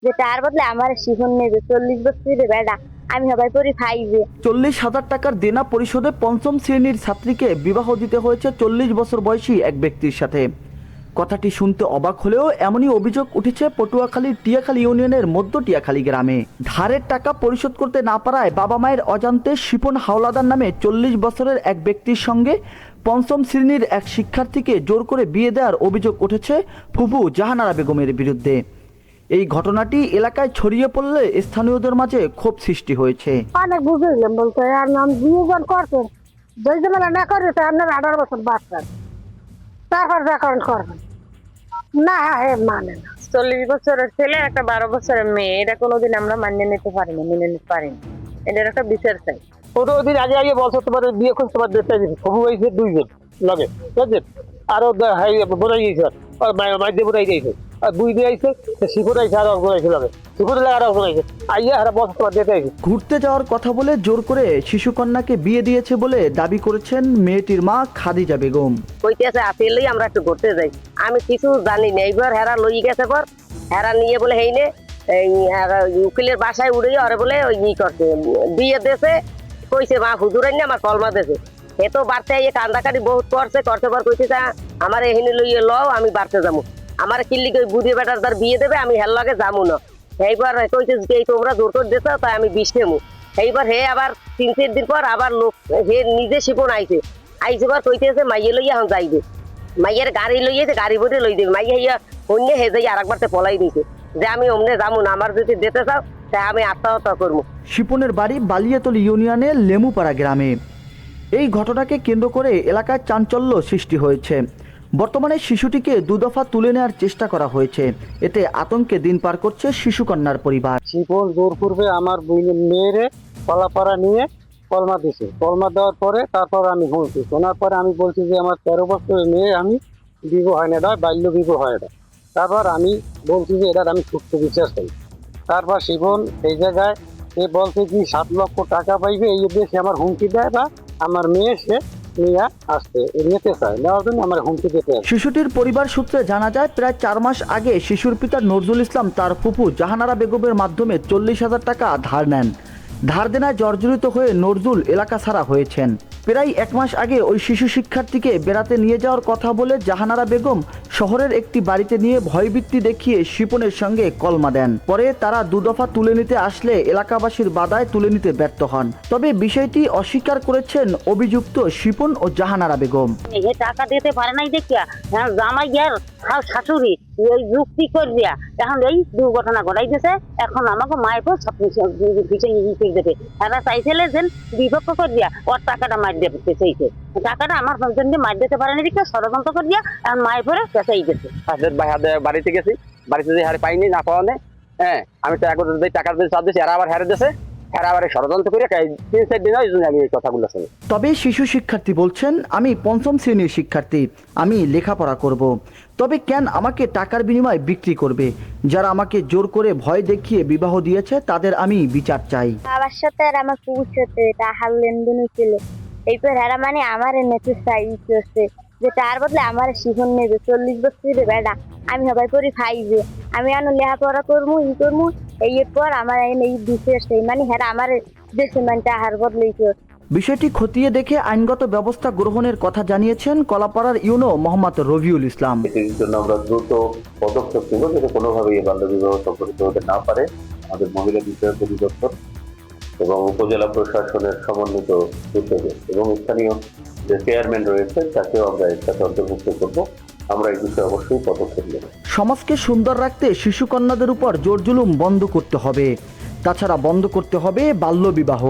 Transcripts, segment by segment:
যে তার বদলে আমার শিখন নেবে 40 বছরের বেড়া, আমি হবাই পরি ফাইবে। 40,000 টাকার দেনা পরিশোধে পঞ্চম শ্রেণীর ছাত্রীকে বিবাহ দিতে হয়েছে 40 বছর বয়সী এক ব্যক্তির সাথে। কথাটি শুনতে অবাক হলেও এমনই অভিযোগ উঠেছে পটুয়াখালীর টিয়াখালী ইউনিয়নের মধ্য টিয়াখালী গ্রামে। ধারের টাকা পরিশোধ করতে না পারায় বাবা মায়ের অজান্তে শিপন হাওলাদার নামে 40 বছরের এক ব্যক্তির সঙ্গে পঞ্চম শ্রেণীর এক শিক্ষার্থীকে জোর করে বিয়ে দেওয়ার অভিযোগ উঠেছে ফুফু জাহানারা বেগমের বিরুদ্ধে। এই ঘটনাটি এলাকায় ছড়িয়ে পড়লে স্থানীয়দের মাঝে ক্ষোভ সৃষ্টি হয়েছে। অনেক বুঝলাম বলতে নাম দুজন করতেন, দুই জমেলা না করে তো আপনার 18 বছর বাচ্চা, তারপর ব্যাকরণ করবেন না, হে মানে না। 40 বছরের ছেলে একটা 12 বছরের মেয়ে, এটা কোনোদিন আমরা মানিয়ে নিতে পারি না, মেনে নিতে পারি না। এটার একটা বিচার চাই। 15 দিন আগে আগে বলছে তোমার বিয়ে করতে তোমার ডেটটা দিন, সবু হয়েছে 2 জন লাগে, বুঝছেন? আরো বোনাই গেছে, মাইদে বোনাই গেছে, আর 2 দিন আইছে, শিখুর আইছে, আরো বোনাইছে লাগে, শিখুর লাগে আরো বোনাইছে, আইয়া আর বলছে তোমার ডেটটা আইছে। ঘুরতে যাওয়ার কথা বলে জোর করে শিশুকন্যাকে বিয়ে দিয়েছে বলে দাবি করেছেন মেয়েটির মা খাদিজা বেগম। কইতেছে আসলেই আমরা একটু ঘুরতে যাই, আমি কিছু জানি না। এইবার হেরা লই গেছে, পর হেরা নিয়ে বলে হেইনে এই উকিলের বাসায় উড়ে ওরে বলে ওই ই করছে, বিয়ে দেশে কইছে মা হুজুরাই না আমার কলমা দেশে। এ তো বাড়তে আইয়ে কান্দাকাটি বহুত করছে পর কইছে আমার এহিনি লইয়ে লও, আমি বাড়তে যাবো। আমার কিল্লি কই বুড়ি বেটার তার বিয়ে দেবে, আমি হের লগে যাবো না। এইবার কইছে এই তোমরা জোর করে দিছো, তাই আমি বিষ নেবো। এইবার হে আবার 3-4 দিন পর আবার লোক হে নিজে শিপন আইছে পর কইতেছে মাইয়ে লইয়া এখন যাইবে, মাইয়ের গাড়ি লইয়েছে, গাড়ি ভরে লই দেবে। মাইয়া হইয়া অন্য হে যাই আরেকবারতে পলাই দিছে যে আমি অমনে যাবো না, আমার যদি যেতে চাও তাই আমি আত্মহত্যা করবো। শিপনের বাড়ি বালিয়াতলী ইউনিয়নের লেমুপাড়া গ্রামে। এই ঘটনাকে কেন্দ্র করে এলাকায় চাঞ্চল্য সৃষ্টি হয়েছে। বর্তমানে শিশুটিকে 2 দফা তুলে নেওয়ার চেষ্টা করা হয়েছে। এতে আতঙ্কে দিন পার করছে শিশুকন্যার পরিবার। শিপন জোর করবে আমার মেয়েরে কলাপাড়া নিয়ে কলমা দিছে, কলমা দেওয়ার পরে তারপর আমি শুনছি, শোনার পরে আমি বলছি যে আমার 13 বছরের মেয়ে, আমি বিবাহ হয় না, এটা বাল্য বিবাহ হয় এটা। তারপর আমি বলছি যে এটার আমি সুস্থ বিচার চাই। তারপর শিবন এই জায়গায় সে বলছে কি 7 লক্ষ টাকা পাইবে, এই উদ্দেশ্যে আমার হুমকি দেয় বা আমার মেয়ে সে নিয়ে আসতে নিতে চায়, নেওয়ার জন্য আমার হুমকি দিতে হয়। শিশুটির পরিবার সূত্রে জানা যায় প্রায় 4 মাস আগে শিশুর পিতা নজরুল ইসলাম তার ফুফু জাহানারা বেগমের মাধ্যমে 40,000 টাকা ধার নেন। ধার দেনায় জর্জরিত হয়ে নজরুল এলাকা ছাড়া হয়েছেন। প্রায় 1 মাস আগে ওই শিশু শিক্ষার্থীকে বেড়াতে নিয়ে যাওয়ার কথা বলে জাহানারা বেগম শহরের একটি বাড়িতে নিয়ে ভয়ভীতি দেখিয়ে শিপনের সঙ্গে কলমা দেন। পরে তারা 2 দফা তুলে নিতে আসলে এলাকাবাসীর বাধায় তুলে নিতে ব্যর্থ হন। তবে বিষয়টি অস্বীকার করেছেন অভিযুক্ত শিপন ও জাহানারা বেগম। এই টাকা দিতে পারে নাই দেখিয়া জামাই গিয়ার শাশুড়ি এই যুক্তি করিয়া এখন এই দুর্ঘটনা ঘটাই দিয়েছে। এখন আমাকে মায়ের পর সব দেবে, এরা চাইছিলে যে বিভক্ত করিয়া ওর টাকাটা মার দিতে চাইছে, টাকাটা আমার জন্য মার দিতে পারেনি দিকে ষড়যন্ত্র করিয়া এখন মায়ের পরে পেঁচাই গেছে। বাড়িতে গেছি, বাড়িতে যে হারে পাইনি না পাওয়া নেই, হ্যাঁ আমি তো একবার টাকার চাপ দিয়েছি, এরা আবার হারে দিয়েছে, এরা আবার ষড়যন্ত্র করে 3-4 দিন হয় আমি এই কথাগুলো শুনি। তবে শিশু শিক্ষার্থী বলছেন, আমি 5ম শ্রেণীর শিক্ষার্থী, আমি লেখাপড়া করব। তবে কেন আমাকে টাকার বিনিময়ে বিক্রি করবে? যারা আমাকে জোর করে ভয় দেখিয়ে বিবাহ দিয়েছে তাদের আমি বিচার চাই। বাবার সাথে আর আমার কুকুর সাথে টাকার লেনদেন ছিল, এইপর হেরা মানে আমার নেতে চাই করছে যে তার বদলে আমার শিখন নেবে 40 বছরের বেড়া, আমি হবাই পরি ফাইবে। আমি এখন লেখাপড়া করবো ই করবো, এই পর আমার এই বিশেষ মানে হেরা আমার দেশে মানে টাকার বদলে বিষয়টি খতিয়ে দেখে আইনগত ব্যবস্থা গ্রহণের কথা জানিয়েছেন কলাপাড়ার ইউনো মোহাম্মদ রবিউল ইসলাম। এটির জন্য আমরা দ্রুত পদক্ষেপ নেব যাতে কোনোভাবেই এই বাল্যবিবাহ সংঘটিত হতে না পারে। আমাদের মহিলা বিষয়ক অধিদপ্তর এবং উপজেলা প্রশাসনের সমন্বিত উদ্যোগে এবং স্থানীয় যে চেয়ারম্যান রয়েছে তাকেও আমরা এর সাথে অন্তর্ভুক্ত করব। আমরা এই বিষয়ে অবশ্যই পদক্ষেপ নেব। সমাজকে সুন্দর রাখতে শিশু কন্যাদের উপর জোর জুলুম বন্ধ করতে হবে। তাছাড়া বন্ধ করতে হবে বাল্যবিবাহ।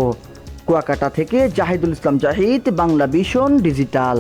কুয়াকাটা থেকে জাহিদুল ইসলাম জাহিদ, বাংলা ভিশন ডিজিটাল।